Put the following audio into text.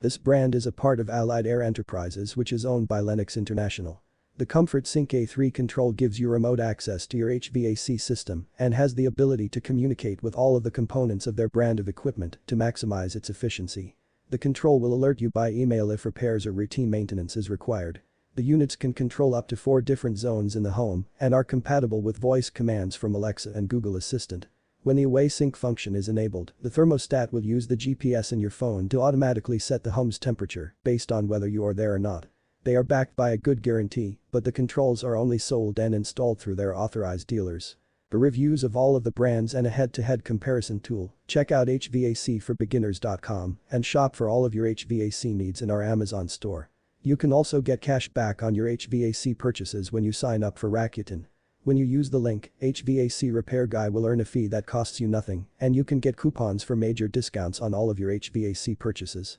This brand is a part of Allied Air Enterprises, which is owned by Lennox International. The Comfort Sync A3 control gives you remote access to your HVAC system and has the ability to communicate with all of the components of their brand of equipment to maximize its efficiency. The control will alert you by email if repairs or routine maintenance is required. The units can control up to 4 different zones in the home and are compatible with voice commands from Alexa and Google Assistant. When the Away Sync function is enabled, the thermostat will use the GPS in your phone to automatically set the home's temperature based on whether you are there or not. They are backed by a good guarantee, but the controls are only sold and installed through their authorized dealers. For reviews of all of the brands and a head-to-head comparison tool, check out HVACforbeginners.com and shop for all of your HVAC needs in our Amazon store. You can also get cash back on your HVAC purchases when you sign up for Rakuten. When you use the link, HvacRepairGuy will earn a fee that costs you nothing, and you can get coupons for major discounts on all of your HVAC purchases.